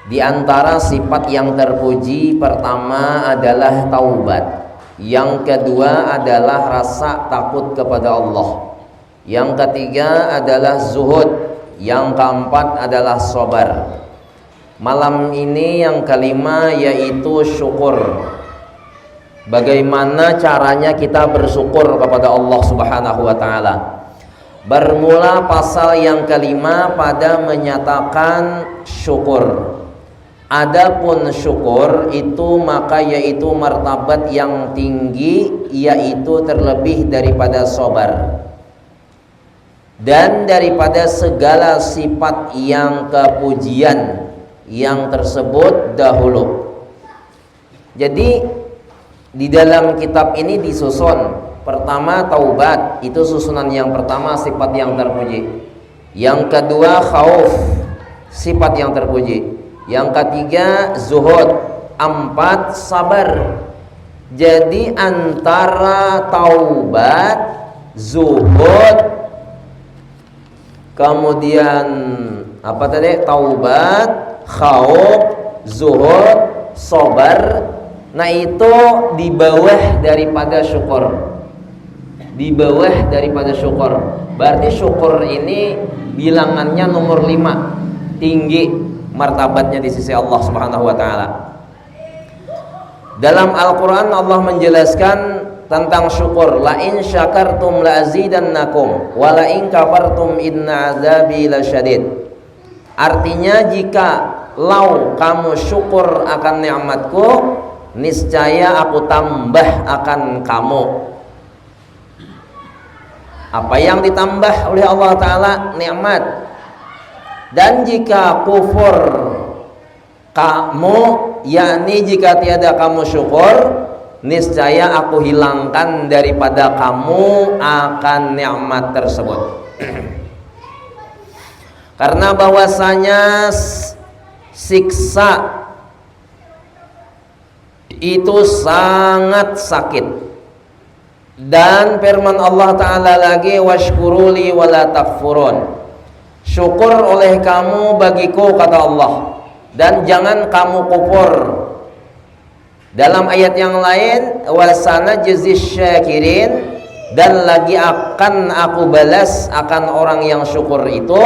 Di antara sifat yang terpuji pertama adalah taubat. Yang kedua adalah rasa takut kepada Allah. Yang ketiga adalah zuhud. Yang keempat adalah sabar. Malam ini yang kelima yaitu syukur. Bagaimana caranya kita bersyukur kepada Allah Subhanahu wa taala? Bermula pasal yang kelima pada menyatakan syukur. Adapun syukur itu maka yaitu martabat yang tinggi, yaitu terlebih daripada sabar dan daripada segala sifat yang kepujian yang tersebut dahulu. Jadi di dalam kitab ini disusun, pertama taubat, itu susunan yang pertama, sifat yang terpuji. Yang kedua khauf, sifat yang terpuji. Yang ketiga zuhud. Empat sabar. Jadi antara taubat, zuhud, kemudian apa tadi? Taubat, khauf, zuhud, sabar. Nah itu di bawah daripada syukur. Di bawah daripada syukur. Berarti syukur ini bilangannya nomor 5. Tinggi martabatnya di sisi Allah Subhanahu wa taala. Dalam Al-Qur'an Allah menjelaskan tentang syukur. La in syakartum la azidannakum wa la in kafartum inna azabi lasyadid. Artinya jika lau kamu syukur akan nikmatku, niscaya aku tambah akan kamu. Apa yang ditambah oleh Allah Ta'ala? Nikmat. Dan jika kufur kamu, yakni jika tiada kamu syukur, niscaya aku hilangkan daripada kamu akan nikmat tersebut. Karena bahwasanya siksa itu sangat sakit. Dan firman Allah Ta'ala lagi, washkuruli wala takfurun. Syukur oleh kamu bagiku, kata Allah, dan jangan kamu kufur. Dalam ayat yang lain, wasana jazis syakirin, dan lagi akan aku balas akan orang yang syukur itu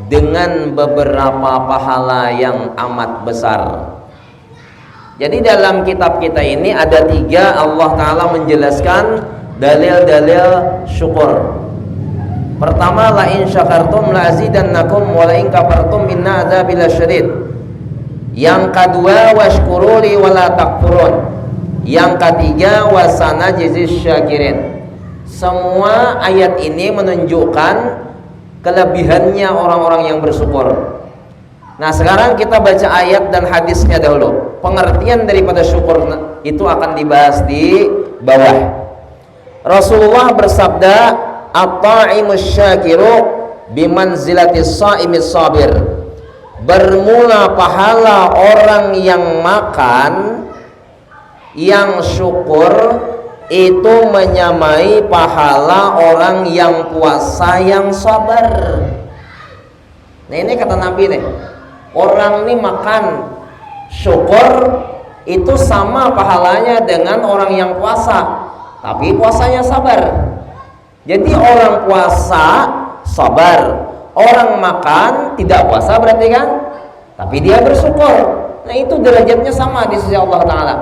dengan beberapa pahala yang amat besar. Jadi dalam kitab kita ini ada 3 Allah Ta'ala menjelaskan dalil-dalil syukur. Pertama, la in syakartum la azidannakum wa la in kafartum inna adzabi lasyadid. Yang kedua, washkuruli wa la takfurun. Yang ketiga, wasana jazis syakirin. Semua ayat ini menunjukkan kelebihannya orang-orang yang bersyukur. Nah sekarang kita baca ayat dan hadisnya dahulu. Pengertian daripada syukur itu akan dibahas di bawah. Rasulullah bersabda, at-ta'imus syakiru bimanzilatis sha'imis sabir. Bermula pahala orang yang makan, yang syukur, itu menyamai pahala orang yang puasa yang sabar. Nah ini kata Nabi nih, orang ini makan syukur itu sama pahalanya dengan orang yang puasa, tapi puasanya sabar. Jadi orang puasa sabar, orang makan tidak puasa berarti kan, tapi dia bersyukur. Nah itu derajatnya sama di sisi Allah Ta'ala.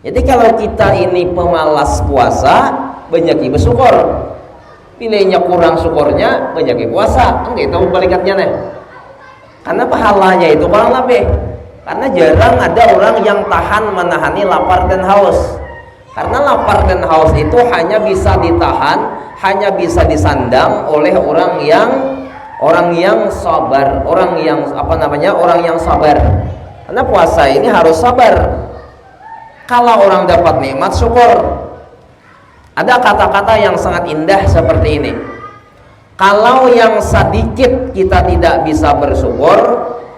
Jadi kalau kita ini pemalas puasa, banyak bersyukur. Pilihnya kurang syukurnya, banyak puasa. Enggak itu balikatnya nih. Karena pahalanya itu kurang lebih. Karena jarang ada orang yang tahan menahani lapar dan haus. Karena lapar dan haus itu hanya bisa ditahan, hanya bisa disandang oleh orang yang sabar, orang yang sabar. Karena puasa ini harus sabar. Kalau orang dapat nikmat syukur. Ada kata-kata yang sangat indah seperti ini. Kalau yang sedikit kita tidak bisa bersyukur,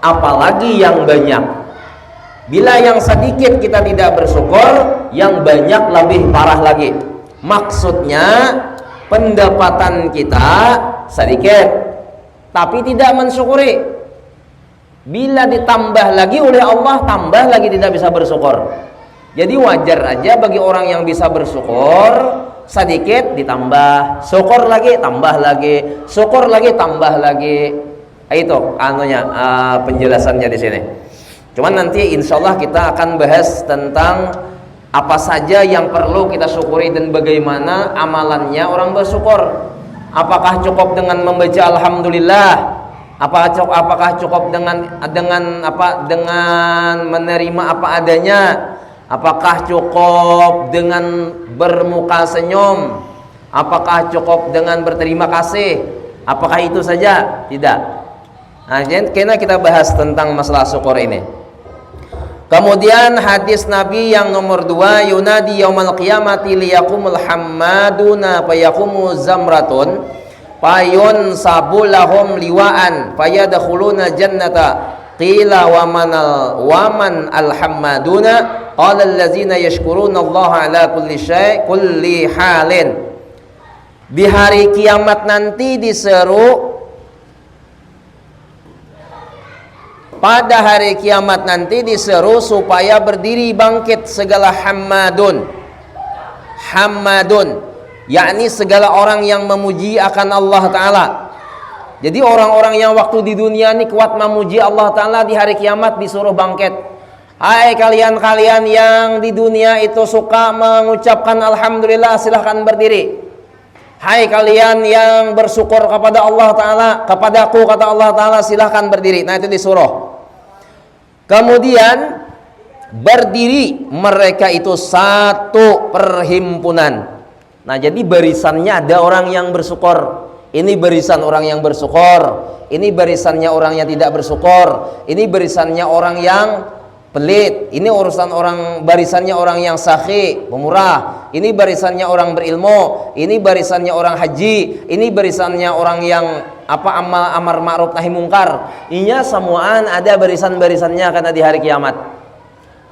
apalagi yang banyak. Bila yang sedikit kita tidak bersyukur, yang banyak lebih parah lagi. Maksudnya pendapatan kita sedikit, tapi tidak mensyukuri. Bila ditambah lagi oleh Allah, tambah lagi tidak bisa bersyukur. Jadi wajar aja bagi orang yang bisa bersyukur, sedikit ditambah, syukur lagi, tambah lagi, syukur lagi, tambah lagi. Itu penjelasannya di sini. Cuman nanti insya Allah kita akan bahas tentang apa saja yang perlu kita syukuri dan bagaimana amalannya orang bersyukur. Apakah cukup dengan membaca alhamdulillah? Apakah cukup dengan menerima apa adanya? Apakah cukup dengan bermuka senyum? Apakah cukup dengan berterima kasih? Apakah itu saja? Tidak. Nah, jadi kita bahas tentang masalah syukur ini. Kemudian hadis Nabi yang nomor 2, yunadi yaumal qiyamati liyakumul hammaduna fayakumu zamratun fayun sabulahum liwaan fayadkhuluna jannata qila waman alhammaduna qala allazina yashkuruna Allah ala kulli halin. Di hari kiamat nanti diseru, pada hari kiamat nanti diseru supaya berdiri bangkit segala hammadun, yakni segala orang yang memuji akan Allah Ta'ala. Jadi orang-orang yang waktu di dunia ini kuat memuji Allah Ta'ala, di hari kiamat disuruh bangkit. Hai kalian-kalian yang di dunia itu suka mengucapkan alhamdulillah, silahkan berdiri. Hai kalian yang bersyukur kepada Allah Ta'ala, kepadaku kata Allah Ta'ala, silahkan berdiri. Nah itu disuruh. Kemudian berdiri mereka itu satu perhimpunan. Nah jadi barisannya ada orang yang bersyukur, ini barisan orang yang bersyukur, ini barisannya orang yang tidak bersyukur, ini barisannya orang yang pelit, ini barisannya orang yang sakhi, pemurah, ini barisannya orang berilmu, ini barisannya orang haji, ini barisannya orang yang amar ma'ruf nahi mungkar. Inya semuaan ada barisan-barisannya karena di hari kiamat.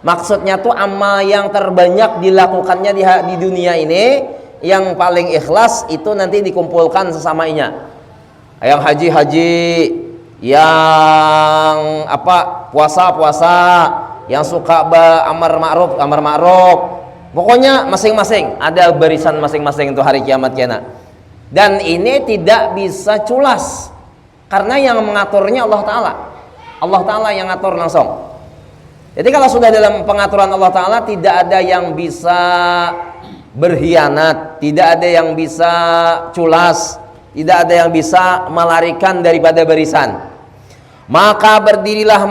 Maksudnya tuh amal yang terbanyak dilakukannya di dunia ini, yang paling ikhlas itu nanti dikumpulkan sesamanya. Yang haji-haji, yang puasa-puasa, yang suka amar ma'ruf. Pokoknya masing-masing ada barisan masing-masing itu hari kiamat kiana. Dan ini tidak bisa culas karena yang mengaturnya Allah Ta'ala. Allah Ta'ala yang ngatur langsung. Jadi kalau sudah dalam pengaturan Allah Ta'ala, tidak ada yang bisa berkhianat, tidak ada yang bisa culas, tidak ada yang bisa melarikan daripada barisan. Maka berdirilah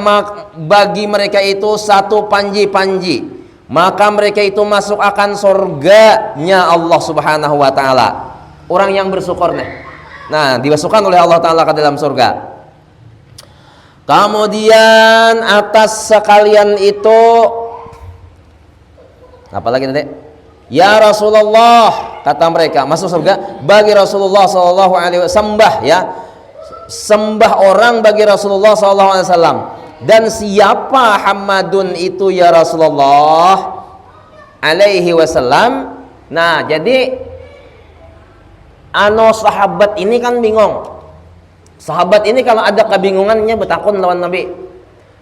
bagi mereka itu satu panji-panji, maka mereka itu masuk akan surganya Allah Subhanahu wa Ta'ala. Orang yang bersyukur nih, nah dimasukkan oleh Allah Ta'ala ke dalam surga. Kemudian atas sekalian itu apa lagi nanti? Ya Rasulullah, kata mereka masuk surga bagi Rasulullah sallallahu alaihi wasallam, sembah orang bagi Rasulullah sallallahu alaihi wasallam. Dan siapa Hammadun itu ya Rasulullah alaihi wasallam? Nah, jadi sahabat ini kan bingung. Sahabat ini kalau ada kebingungannya bertakun lawan Nabi.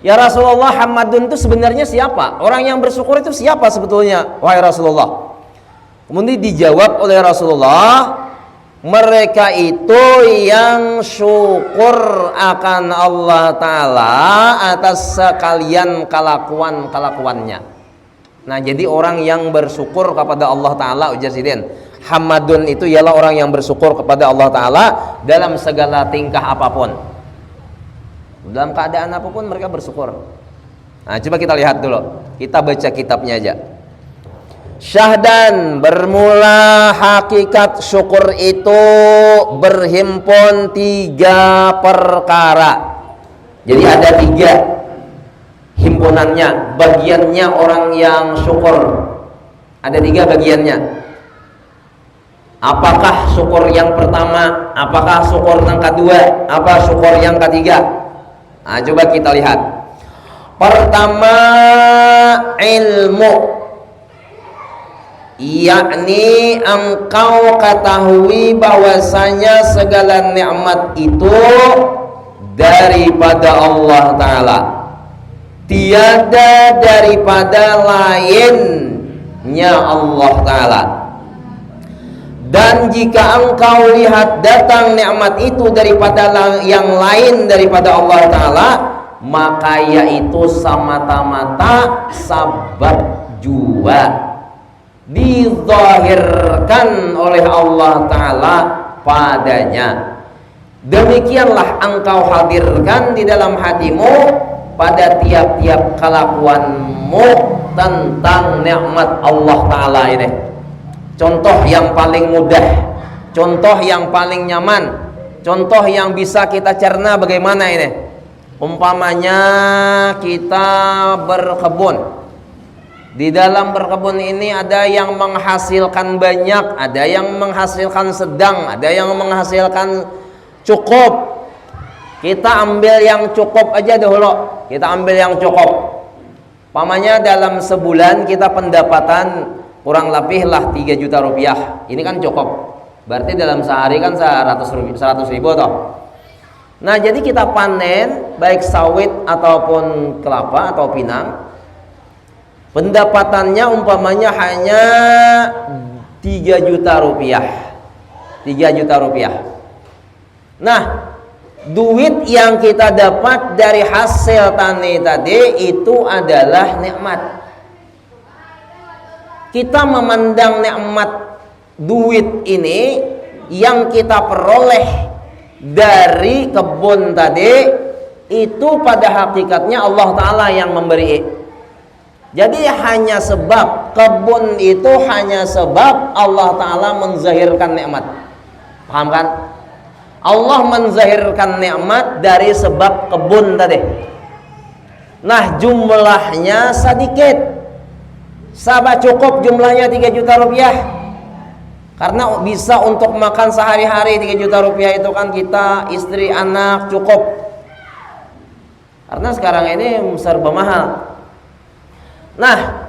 Ya Rasulullah, Hammadun itu sebenarnya siapa? Orang yang bersyukur itu siapa sebetulnya? Wahai Rasulullah. Kemudian dijawab oleh Rasulullah, mereka itu yang syukur akan Allah Ta'ala atas sekalian kelakuan-kelakuannya. Nah jadi orang yang bersyukur kepada Allah Ta'ala, ujar Sidin, Hammadun itu ialah orang yang bersyukur kepada Allah Ta'ala dalam segala tingkah apapun, dalam keadaan apapun mereka bersyukur. Nah coba kita lihat dulu, kita baca kitabnya aja. Syahdan, bermula hakikat syukur itu berhimpun 3 perkara. Jadi ada 3 himpunannya, bagiannya orang yang syukur. Ada 3 bagiannya. Apakah syukur yang pertama? Apakah syukur yang kedua? Apa syukur yang ketiga? Nah, coba kita lihat. Pertama, ilmu, yakni engkau ketahui bahwasanya segala nikmat itu daripada Allah Ta'ala, tiada daripada lainnya Allah Ta'ala. Dan jika engkau lihat datang nikmat itu daripada yang lain daripada Allah Ta'ala, maka yaitu semata-mata sabab jua dizahirkan oleh Allah Ta'ala padanya. Demikianlah engkau hadirkan di dalam hatimu pada tiap-tiap kelakuanmu tentang nikmat Allah Ta'ala ini. Contoh yang paling mudah, contoh yang paling nyaman, contoh yang bisa kita cerna bagaimana ini. Umpamanya kita berkebun. Di dalam berkebun ini ada yang menghasilkan banyak, ada yang menghasilkan sedang, ada yang menghasilkan cukup. Kita ambil yang cukup aja dahulu. Kita ambil yang cukup. Umpamanya dalam sebulan kita pendapatan kurang lebih lah 3 juta rupiah. Ini kan cukup. Berarti dalam sehari kan 100 ribu toh. Nah, jadi kita panen baik sawit ataupun kelapa atau pinang. Pendapatannya umpamanya hanya 3 juta rupiah. 3 juta rupiah. Nah, duit yang kita dapat dari hasil tani tadi itu adalah nikmat. Kita memandang nikmat duit ini yang kita peroleh dari kebun tadi, itu pada hakikatnya Allah Ta'ala yang memberi. Jadi hanya sebab kebun itu, hanya sebab Allah Ta'ala menzahirkan nikmat. Paham kan? Allah menzahirkan nikmat dari sebab kebun tadi. Nah, jumlahnya sedikit. Sahabat cukup jumlahnya 3 juta rupiah. Karena bisa untuk makan sehari-hari 3 juta rupiah itu kan kita, istri, anak cukup. Karena sekarang ini serba mahal. Nah,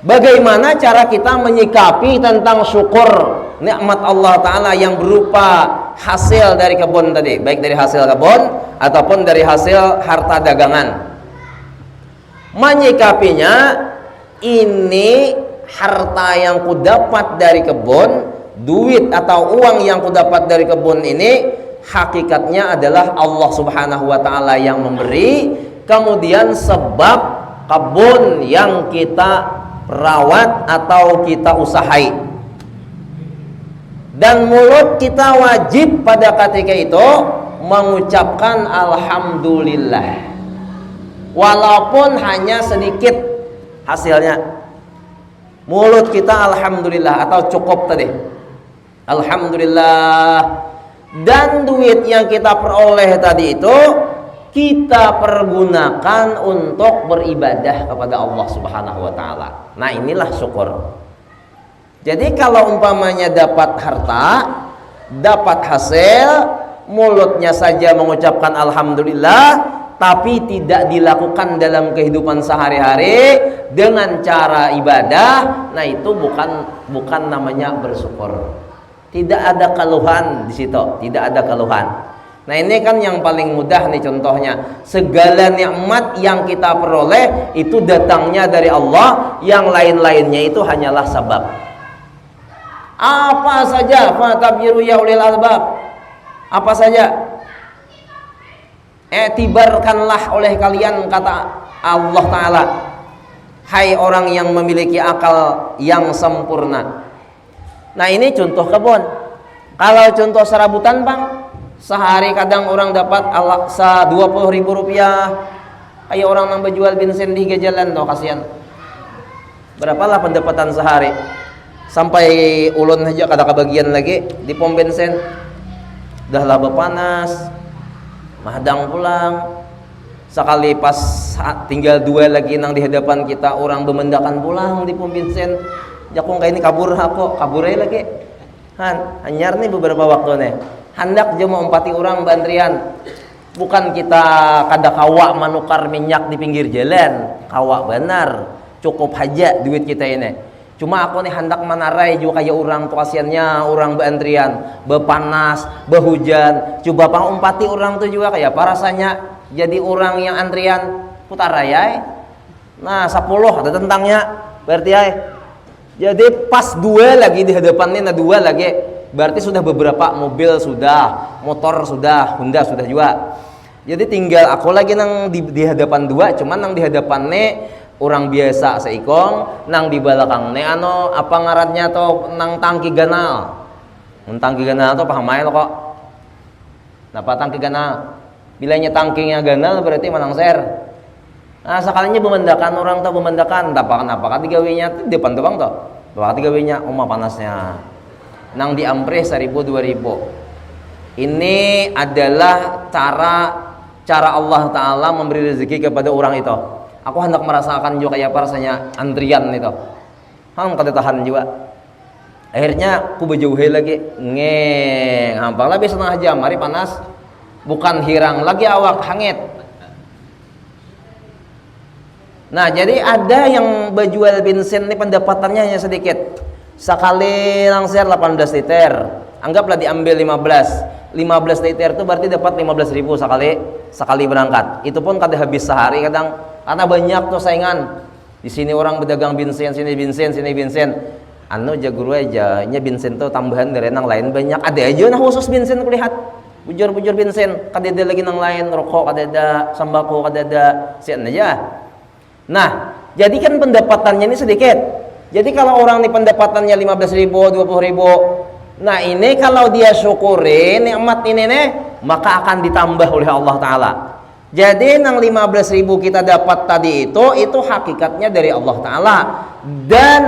bagaimana cara kita menyikapi tentang syukur nikmat Allah Ta'ala yang berupa hasil dari kebun tadi, baik dari hasil kebun ataupun dari hasil harta dagangan. Menyikapinya, ini harta yang kudapat dari kebun, duit atau uang yang kudapat dari kebun ini, hakikatnya adalah Allah Subhanahu wa Ta'ala yang memberi. Kemudian sebab kebun yang kita rawat atau kita usahai, dan mulut kita wajib pada ketika itu mengucapkan alhamdulillah, walaupun hanya sedikit hasilnya. Mulut kita alhamdulillah atau cukup tadi, alhamdulillah. Dan duit yang kita peroleh tadi itu kita pergunakan untuk beribadah kepada Allah Subhanahu wa Ta'ala. Nah, inilah syukur. Jadi kalau umpamanya dapat harta, dapat hasil, mulutnya saja mengucapkan alhamdulillah, tapi tidak dilakukan dalam kehidupan sehari-hari dengan cara ibadah, nah itu bukan namanya bersyukur. Tidak ada keluhan di situ, tidak ada keluhan. Nah, ini kan yang paling mudah nih contohnya. Segala nikmat yang kita peroleh itu datangnya dari Allah, yang lain-lainnya itu hanyalah sabab. Apa saja, fatabiru ya ulil albab. Apa saja? Etibarkanlah oleh kalian, kata Allah Ta'ala, hai orang yang memiliki akal yang sempurna. Nah, ini contoh kebun. Kalau contoh serabutan, Bang, sehari kadang orang dapat 20.000 rupiah. Kayak orang nambah jual bensin di jalan tuh, kasihan. Berapalah pendapatan sehari? Sampai ulun aja kada kebagian lagi di pom bensin. Dah laba panas, mahadang pulang. Sekali pas tinggal 2 lagi nang di hadapan kita, orang bemendakan pulang di pom bensin. Jakung kayak ini kabur lagi. Hanyar nih beberapa waktu nih. Hendak je mau empati orang bantrian. Bukan kita kada kawa manukar minyak di pinggir jalan, kawa benar. Cukup aja duit kita ini. Cuma aku nih hendak manarai juga kayak orang tuh kasihannya orang beantrian, bepanas, behujan. Coba pangumpati orang tuh juga kayak apa rasanya jadi orang yang antrian putar raya. Nah 10 ada tentangnya berarti ya. Jadi pas dua lagi di hadapannya, nah dua lagi berarti sudah beberapa mobil sudah, motor sudah, Honda sudah juga. Jadi tinggal aku lagi nang di hadapan dua, cuman nang di hadapannya orang biasa seikong, nang di belakang ne ano apa ngarannya to nang tangki ganal. Tangki ganal to paham aja lo kok. Napa tangki ganal? Bilanya tangkinya ganal berarti manang ser. Nah sekalinya bemendakan orang tuh bemendakan, kenapa kan digawinya di depan doang tuh. Doang digawinya umah panasnya. Nang di ampre 1000 2000. Ini adalah cara Allah Ta'ala memberi rezeki kepada orang itu. Aku hendak merasakan juga kayak apa rasanya antrian itu. Kada tahan juga. Akhirnya aku berjauhi lagi. Hampang lebih setengah jam, hari panas. Bukan hirang lagi awak hangit. Nah, jadi ada yang berjual bensin ini pendapatannya hanya sedikit. Sekali langsir 18 liter. Anggaplah diambil 15 liter itu berarti dapat 15.000 sekali berangkat. Itu pun kadang habis sehari kadang karena banyak tuh saingan. Di sini orang berdagang bensin, sini bensin. Anu jagur aja, nya bensin tuh tambahan dari nang lain banyak. Ada aja nah khusus bensin kulihat. Bujur bensin, kadeda lagi nang lain, rokok kadeda, sembako kadeda, sian aja. Nah, jadi kan pendapatannya ini sedikit. Jadi kalau orang ini pendapatannya 15.000, 20.000. Nah, ini kalau dia syukuri nikmat ini nih, maka akan ditambah oleh Allah Ta'ala. Jadi nang 15.000 kita dapat tadi itu hakikatnya dari Allah Ta'ala. Dan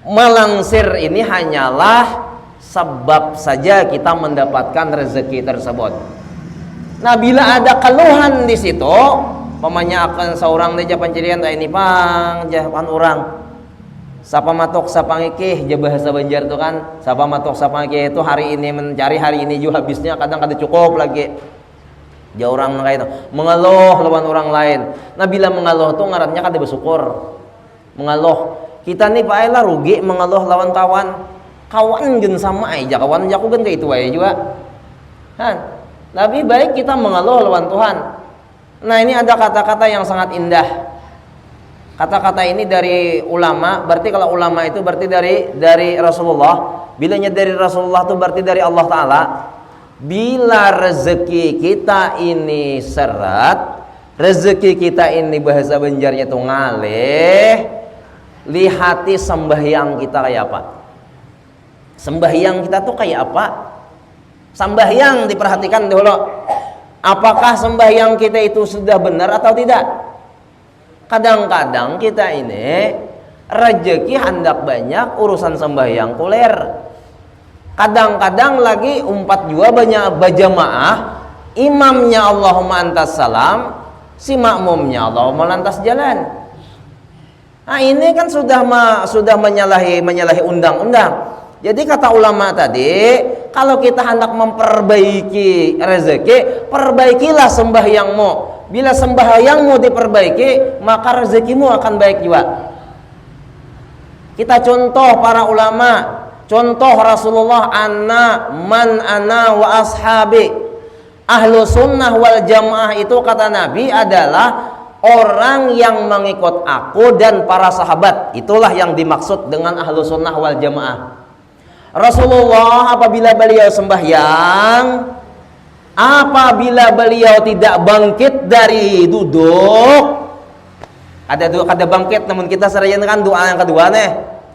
melangsir ini hanyalah sebab saja kita mendapatkan rezeki tersebut. Nah, bila ada keluhan di situ, pamanya akan seorang dia pancirian ini pang jahan orang. Sapa matok sapa ngikih je bahasa Banjar tuh kan. Sapa matok sapa ngikih itu hari ini mencari, hari ini juga habisnya kadang kada cukup lagi. Ya orang kayak itu mengeluh lawan orang lain. Nah bila mengeluh tuh ngarannya kada bersyukur. Mengeluh. Kita nih Pak Ella rugi mengeluh lawan kawan. Kawan gen sama aja, kawan jaku gen kayak itu aja juga. Kan? Lebih baik kita mengeluh lawan Tuhan. Nah ini ada kata-kata yang sangat indah. Kata-kata ini dari ulama. Berarti kalau ulama itu berarti dari Rasulullah. Bilanya dari Rasulullah itu berarti dari Allah Ta'ala. Bila rezeki kita ini seret, rezeki kita ini bahasa Banjarnya itu ngalih, lihati sembahyang kita kayak apa. Sembahyang kita tuh kayak apa? Sembahyang diperhatikan dulu. Apakah sembahyang kita itu sudah benar atau tidak? Kadang-kadang kita ini rezeki hendak banyak, urusan sembahyang kuler. Kadang-kadang lagi umpat juga banyak berjamaah, imamnya Allahumma antas salam, si makmumnya Allahumma lantas jalan. Nah ini kan sudah menyalahi undang-undang. Jadi kata ulama tadi, kalau kita hendak memperbaiki rezeki, perbaikilah sembahyangmu. Bila sembahyangmu diperbaiki, maka rezekimu akan baik juga. Kita contoh para ulama. Contoh Rasulullah, man ana wa ashabi. Ahlu sunnah wal jamaah itu kata Nabi adalah orang yang mengikut aku dan para sahabat. Itulah yang dimaksud dengan ahlu sunnah wal jamaah. Rasulullah apabila beliau sembahyang, apabila beliau tidak bangkit dari duduk, ada bangkit, namun kita serayan kan doa yang kedua nih.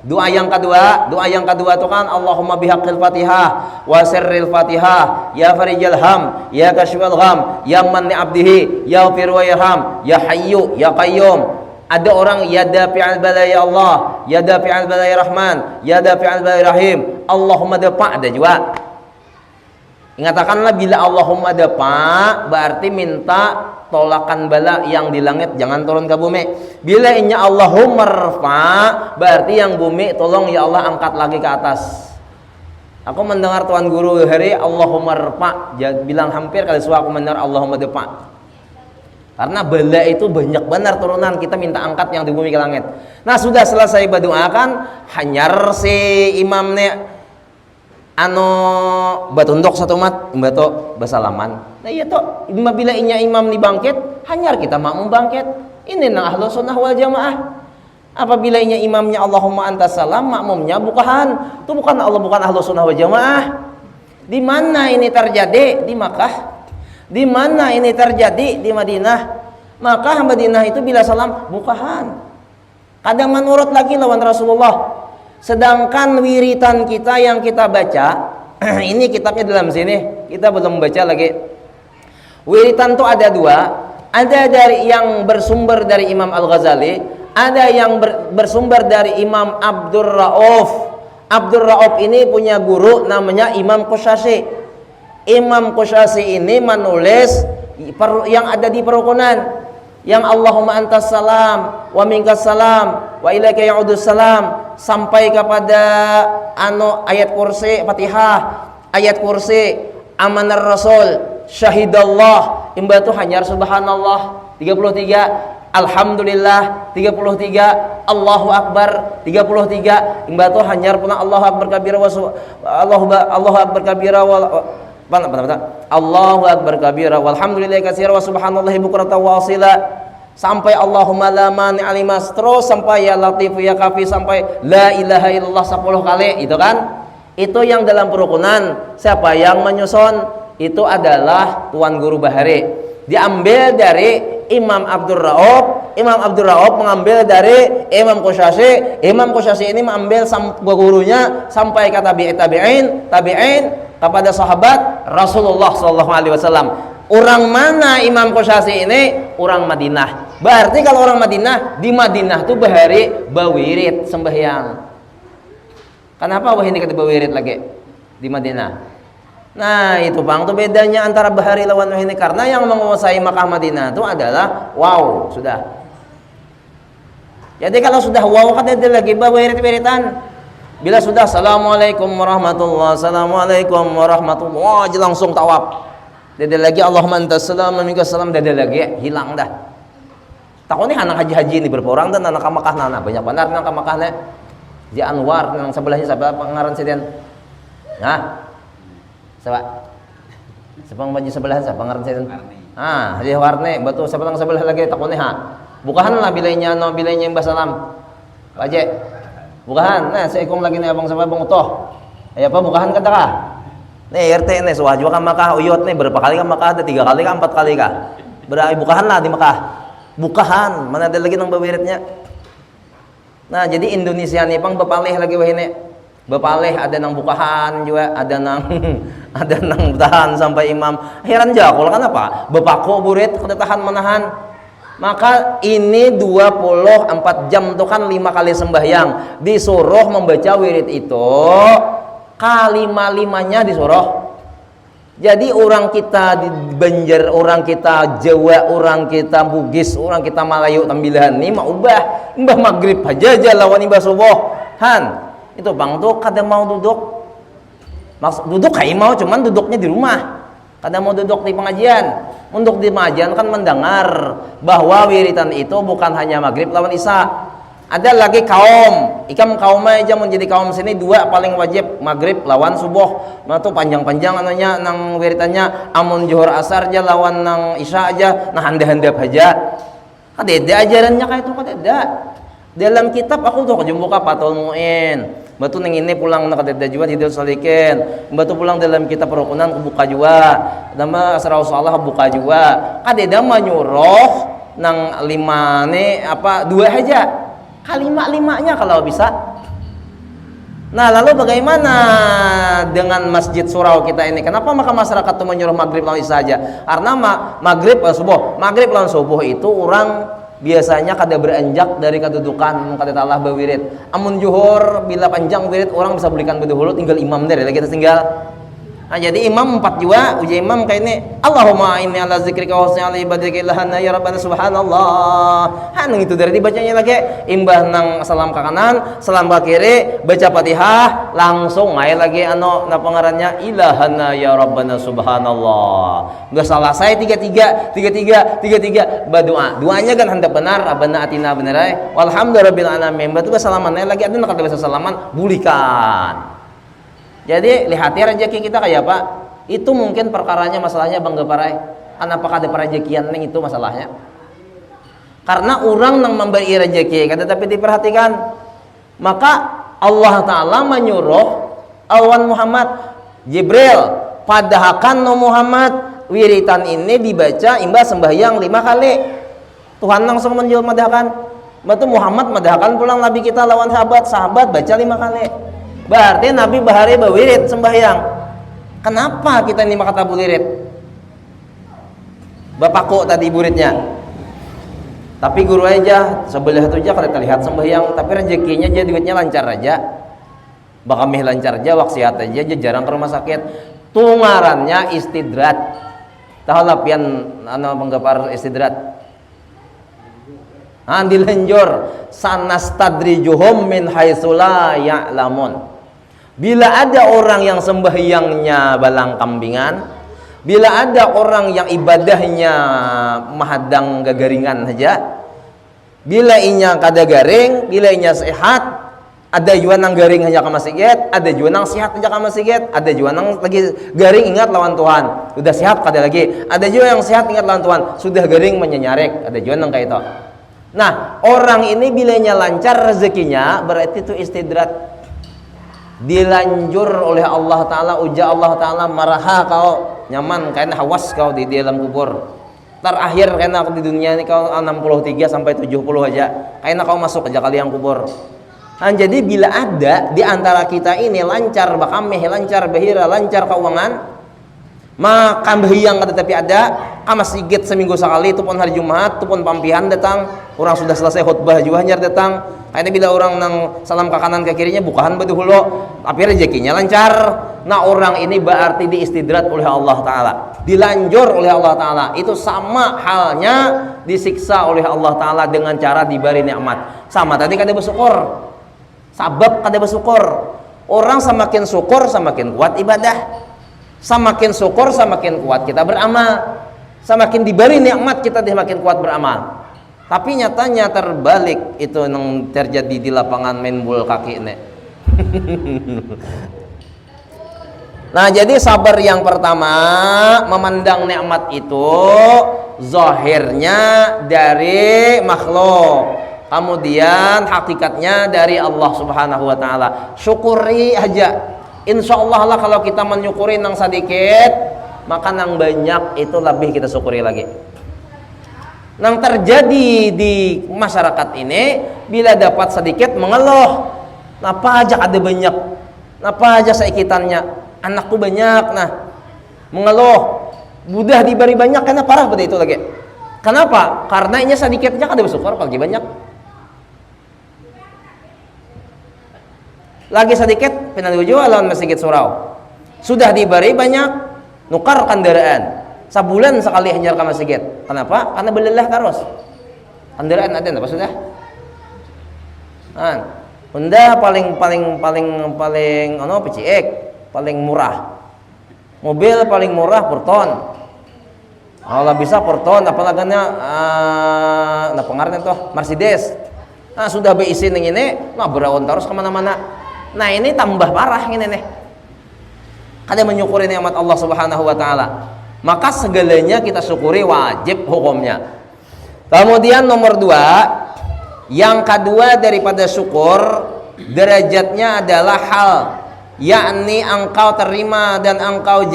Doa yang kedua itu kan Allahumma bihaqqil Fatihah wa sirril Fatihah ya farijal ham ya kashfal gham ya man li abdihi ya ghafir wa yarham ya hayyu ya qayyum. Ada orang ya dafi'al balaya Allah, ya dafi'al balaya Rahman, ya dafi'al balaya Rahim. Allahumma dafa' ada juga. Ingatakanlah bila Allahumma dafa' berarti minta tolakan bala yang di langit jangan turun ke bumi. Bila inya Allahumma rfa' berarti yang bumi tolong ya Allah angkat lagi ke atas. Aku mendengar tuan guru hari Allahumma rfa' bilang hampir kali suara aku mendengar Allahumma dafa'. Karena bala itu banyak benar turunan, kita minta angkat yang di bumi ke langit. Nah, sudah selesai berdoakan, hanyar si imamnya batundok satu mat bato basalaman. Nah iya toh, bila inya imam ni bangkit, hanyar kita makmum bangkit. Ini nang ahlu sunnah wal jamaah. Apabila inya imamnya Allahumma antas salam, makmumnya bukan. Itu bukan Allah, bukan ahlu sunnah wal jamaah. Di mana ini terjadi? Di Makkah. Di mana ini terjadi? Di Madinah. Maka Madinah itu bila salam bukahan. Kadang menurut lagi lawan Rasulullah. Sedangkan wiritan kita yang kita baca, ini kitabnya dalam sini, kita belum baca lagi. Wiritan itu ada dua. Ada dari yang bersumber dari Imam Al-Ghazali, ada yang bersumber dari Imam Abdur Rauf. Abdur Rauf ini punya guru namanya Imam Qushasi. Imam Qushasi ini menulis yang ada di perukunan, yang Allahumma antas salam wa minkas salam wa ilaika ya'udus salam, sampai kepada ayat kursi Fatihah, ayat kursi amanar rasul syahidallah, imbatu hanyar subhanallah 33, alhamdulillah 33, Allahu akbar 33, imbatu hanyar puna Allahu akbar kabira wa Allahu akbar kabira wa Allahu akbar kabira walhamdulillahi katsira wa subhanallahi bukratan wa asila, sampai Allahumma la mani alimas, terus sampai ya latif ya kafi, sampai la ilaha illallah 10 kali. Itu kan, itu yang dalam perukunan. Siapa yang menyusun? Itu adalah Tuan Guru Bahari, diambil dari Imam Abdur Rauf. Imam Abdur Rauf mengambil dari Imam Qushasi. Imam Qushasi ini mengambil gurunya sampai ke tabi'in kepada sahabat Rasulullah SAW. Orang mana Imam Qushasi ini? Orang Madinah. Berarti kalau orang Madinah, di Madinah tuh bahari bawirit sembahyang. Kenapa wah ini kata bawirit lagi di Madinah? Nah itu bang, tuh bedanya antara bahari lawan wah ini, karena yang menguasai Makkah Madinah itu adalah wow sudah. Jadi kalau sudah wow kan ada lagi bawirit-wiritan. Bila sudah assalamualaikum warahmatullahi, assalamualaikum warahmatullahi, langsung tawaf. Dede lagi Allahumma antas salam wa minkas salam, dede lagi hilang dah. Takutnya anak haji-haji ini berapa orang, dan anak Makkah nana banyak benar anak Makkah nih. Di Anwar yang sebelahnya siapa pengaran siden? Nah, siapa? Siapa maju sebelah siapa pengaran siden? Ah, di Warne, betul sebelah lagi takutnya ha. Bukahan lah bilainya yang basalam. Aja. Bukahan. Nah, seikong lagi nih abang sama abang utoh. Ya apa bukahan kata kah? Nih RT nih suah juga kan Makkah uyut nih berapa kali kan Makkah, ada 3 kali kah 4 kali kah? Berarti bukahan lah di Makkah. Bukahan, mana ada lagi nang bawiritnya. Nah, jadi Indonesia nih pang bepalih lagi wah ini. Bepalih ada nang bukahan juga, ada nang ada nang tahan sampai imam. Heran jakul kan apa? Bepako burit kada tahan menahan. Maka ini 24 jam itu kan 5 kali sembahyang. Disuruh membaca wirid itu kalima-limanya disuruh. Jadi orang kita di Banjar, orang kita Jawa, orang kita Bugis, orang kita Melayu tambilan ini mau ubah mbah maghrib aja lawan ibah subuh. Han, itu bang tuh kada mau duduk. Duduk kayak mau, cuman duduknya di rumah. Kada mau duduk di pengajian. Untuk di pengajian kan mendengar bahwa wiritan itu bukan hanya maghrib lawan isya. Ada lagi kaum, ikam kaum aja menjadi kaum sini 2 paling wajib maghrib lawan subuh. Nah tuh panjang-panjang anunya nang wiritannya, amun zuhur asar aja lawan nang isya aja, nah handap-handap aja. Kadeda ajarannya kayak itu kadeda. Dalam kitab aku tuh kejumbuka Fathul Muin. Batu neng ini pulang nak kadeda juga Hidayah Salikin. Batu pulang dalam kitab perukunan kebuka juga. Nama Asrar Salah buka juga. Kadeda menyuruh nang 5 nih apa 2 aja. Kalima-limanya kalau bisa. Nah lalu bagaimana dengan Masjid Surau kita ini? Kenapa maka masyarakat itu menyuruh maghrib lawan isya saja? Karena maghrib lawan subuh itu orang biasanya kada beranjak dari kedudukan kada talah bawirid. Amun juhur bila panjang wirid orang bisa belikan bedahulu tinggal imam dari lagi kita tinggal. Nah, jadi imam 4 jua, uji imam kayak ini. Allahumma inni ala zikrika wa husni ala ibadika ilahana ya rabbana subhanallah. Hanung itu dari dibacanya lagi. Imbah nang salam ke kanan, salam ke kiri, baca Fatihah, langsung ngai lagi na pengarannya ilahana ya rabbana subhanallah. Udah selesai 33 berdoa. Doanya kan hendak benar, rabbana atina benerai. Walhamdulillahirabbil alamin. Batu salaman lagi ada nak ada salaman bulikan. Jadi lihat ya rezeki kita kayak apa? Itu mungkin perkaranya masalahnya Bang Geparai. Apakah ada perezekian ning itu masalahnya? Karena orang yang memberi rezeki, kata tapi diperhatikan. Maka Allah Taala menyuruh awan Muhammad Jibril padahkan no Muhammad wiritan ini dibaca imbah sembahyang 5 kali. Tuhan langsung menjual madahkan. Batu Muhammad madahkan pulang Nabi kita lawan sahabat baca 5 kali. Berarti Nabi bahari bawirid sembahyang. Kenapa kita ini kata bulirit? Bapakku tadi buritnya. Tapi guru aja sebelah itu aja kalau terlihat sembahyang, tapi rezekinya aja duitnya lancar aja. Bakamih lancar aja, waksiat aja jarang ke rumah sakit. Tungarannya istidrat. Tahu lapian penggapar istidrat. Dilanjur sanastadrijuhum min haitsu la ya'lamun. Bila ada orang yang sembahyangnya balang kambingan, bila ada orang yang ibadahnya mahadang gagaringan saja, bila inya kada garing, bila inya sehat, ada juga nang garing hanya ke masjid, ada juga nang sehat aja ke masjid, ada juga nang lagi garing ingat lawan Tuhan, sudah sehat kada lagi, ada juga yang sehat ingat lawan Tuhan, sudah garing menyenyarek, ada juga nang kayak itu. Nah, orang ini bilanya lancar rezekinya, berarti itu istidrat. Dilanjur oleh Allah Ta'ala, uja Allah Ta'ala maraha kau nyaman karena hawas kau di dalam kubur. Terakhir karena di dunia ini kau 63 sampai 70 aja karena kau masuk aja kali yang kubur. Nah, jadi bila ada di antara kita ini lancar bakameh, lancar bahira, lancar keuangan, maka bahiyang tetapi ada masjid seminggu sekali, itu pun hari Jumat, itu pun pampihan datang, orang sudah selesai khutbah juga hanya datang. Kayaknya bila orang nang salam ke kanan ke kirinya bukahan batu hulu, tapi rezekinya lancar. Nah, orang ini berarti diistidrat oleh Allah Ta'ala, dilanjur oleh Allah Ta'ala. Itu sama halnya disiksa oleh Allah Ta'ala dengan cara diberi nikmat. Sama tadi kada bersyukur, sabab kada bersyukur. Orang semakin syukur semakin kuat ibadah, semakin syukur semakin kuat kita beramal, semakin diberi nikmat kita semakin kuat beramal. Tapi nyatanya terbalik itu yang terjadi di lapangan main bola kaki ini. Nah, jadi sabar yang pertama memandang nikmat itu zahirnya dari makhluk, kemudian hakikatnya dari Allah Subhanahu wa taala. Syukuri aja. Insya Allah lah kalau kita menyukuri nang sedikit, maka nang banyak itu lebih kita syukuri lagi. Nang terjadi di masyarakat ini, bila dapat sedikit mengeluh, napa aja ada banyak, napa aja seikitannya, anakku banyak, nah mengeluh, mudah diberi banyak karena parah pada itu lagi. Kenapa? Karena ini sedikitnya kada bersyukur, apalagi banyak. Lagi sedikit, penaduju lawan masjid surau, sudah diberi banyak, nukar kendaraan. Sebulan sekali hanya ke masjid. Kenapa? Karena belelah terus. Kendaraan ada apa sudah? Honda paling PCX paling murah. Mobil paling murah Purton. Kalau bisa Purton, apalagi pengaruhnya tuh Mercedes. Nah, sudah beisi ning ini, berawan terus kemana-mana. Nah, ini tambah parah ini nih. Kada menyukuri nikmat Allah Subhanahu wa taala. Maka segalanya kita syukuri wajib hukumnya. Kemudian nomor 2, yang kedua daripada syukur derajatnya adalah hal, yakni engkau terima dan engkau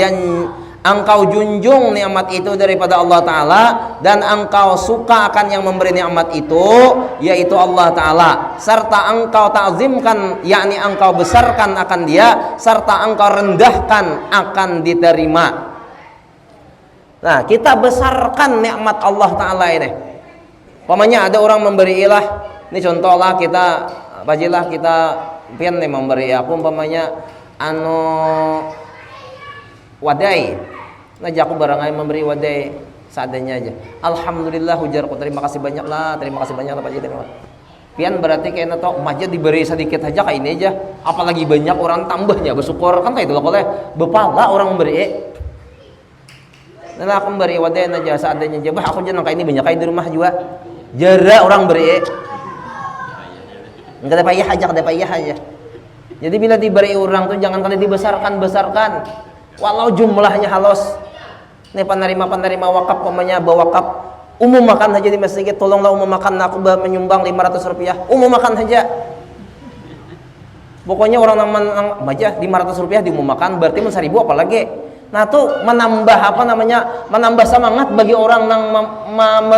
junjung nikmat itu daripada Allah Ta'ala, dan engkau suka akan yang memberi nikmat itu, yaitu Allah Ta'ala, serta engkau ta'zimkan, yakni engkau besarkan akan dia, serta engkau rendahkan akan diterima. Nah, kita besarkan nikmat Allah Ta'ala ini. Pokoknya ada orang memberi ilah, ini contohlah kita bajilah kita pian nih memberi aku umpamanya wadai. Naja aku barangkali memberi wadai seadanya aja. Alhamdulillah ujarku, terima kasih banyak lah Pak Haji. Pian berarti kayaknya tau maja diberi sedikit aja kayak ini aja, apalagi banyak orang tambahnya bersyukur kan kayak itu loh oleh bepala orang memberi. Nah aku memberi wadai aja seadanya aja. Bah aku jangan kayak ini banyak kayak di rumah juga. Jara orang beri. Enggak ada payah aja. Jadi bila diberi orang tuh jangan kali dibesarkan. Walau jumlahnya halus. Nih penerima wakaf pemanya bawa wakaf umum makan aja di masjid, tolonglah umum makan, aku menyumbang 500 rupiah umum makan aja. Pokoknya orang nang baca 500 rupiah di umum makan berarti 1000 apalagi. Nah tuh menambah semangat bagi orang yang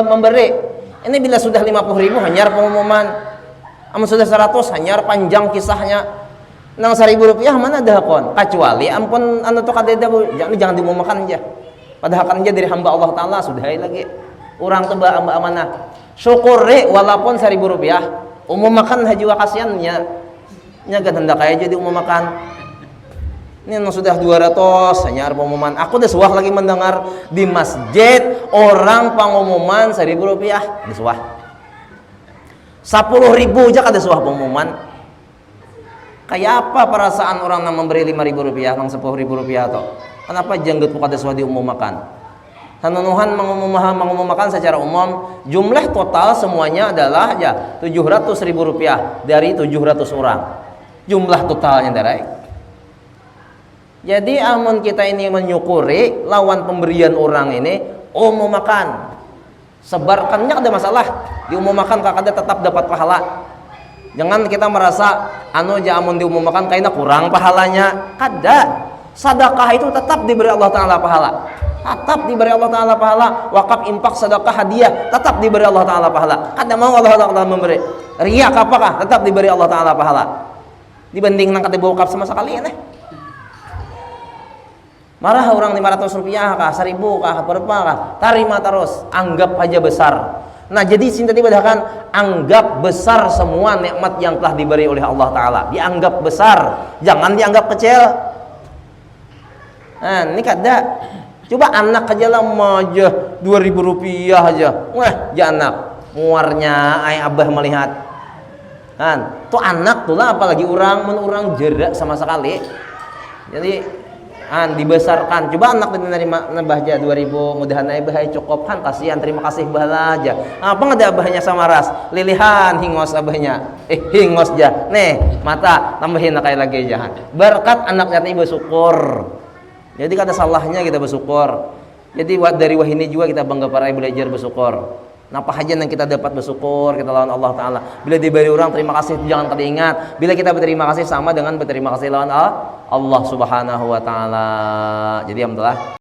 memberi. Ini bila sudah 50.000 hanyar pengumuman, amun sudah 100 hanyar panjang kisahnya. Nang 1.000 rupiah mana dah kon? Kecuali ampun anu tuh kadeda jangan diumumkan aja. Padahal kan aja dari hamba Allah Ta'ala sudah lagi. Orang tuh mbak amanah. Syukuri walaupun 1.000 rupiah. Umum makan juga kasihannya. Nyaga hendak aja jadi umum makan. Ini yang sudah 200 hanya pengumuman. Aku udah suah lagi mendengar di masjid orang pengumuman 1.000 rupiah. Disuah 10.000 aja kada suah pengumuman. Kayak apa perasaan orang yang memberi 5.000 rupiah, yang 10.000 rupiah atau kenapa janggut kada suah diumumkan? Sanunuhan mengumumkan secara umum jumlah total semuanya adalah aja 700.000 rupiah dari 700 orang. Jumlah totalnya darai. Jadi amun kita ini menyukuri lawan pemberian orang ini umumkan. Sebarkannya ada masalah. Diumumkan kada tetap dapat pahala. Jangan kita merasa anu aja amun diumumkan kayaknya kurang pahalanya. Kada. Sedekah itu tetap diberi Allah Ta'ala pahala. Tetap diberi Allah Ta'ala pahala. Wakaf, infak, sedekah, hadiah tetap diberi Allah Ta'ala pahala. Kada mau Allah Ta'ala memberi. Riak apakah? Tetap diberi Allah Ta'ala pahala. Dibanding nang kata wakaf sama sekali ya. Marah orang 500 rupiah kah, 1.000 kah, berapa kah? Tarima terus, anggap aja besar. Nah jadi sini tadi badahkan anggap besar semua nikmat yang telah diberi oleh Allah Ta'ala. Dianggap besar, jangan dianggap kecil. Nah ini kada. Coba anak aja lah aja 2.000 rupiah aja. Wah anak muarnya ayah abah melihat. Kan, tuh anak tuh lah apalagi orang jerak sama sekali. Jadi dibesarkan. Coba anak menerima nambahnya 2.000 mudahan ayah cukup kan kasihan terima kasih bahala aja. Apa nggak ada abahnya sama ras lilihan hingos abahnya hingos aja nih mata tambahin kayak lagi aja berkat anaknya ini bersyukur. Jadi kada salahnya kita bersyukur. Jadi dari wahini juga kita bangga para belajar bersyukur. Napa aja yang kita dapat bersyukur kita lawan Allah Ta'ala. Bila diberi orang terima kasih jangan kada ingat. Bila kita berterima kasih sama dengan berterima kasih lawan Allah Subhanahu Wa Ta'ala. Jadi alhamdulillah.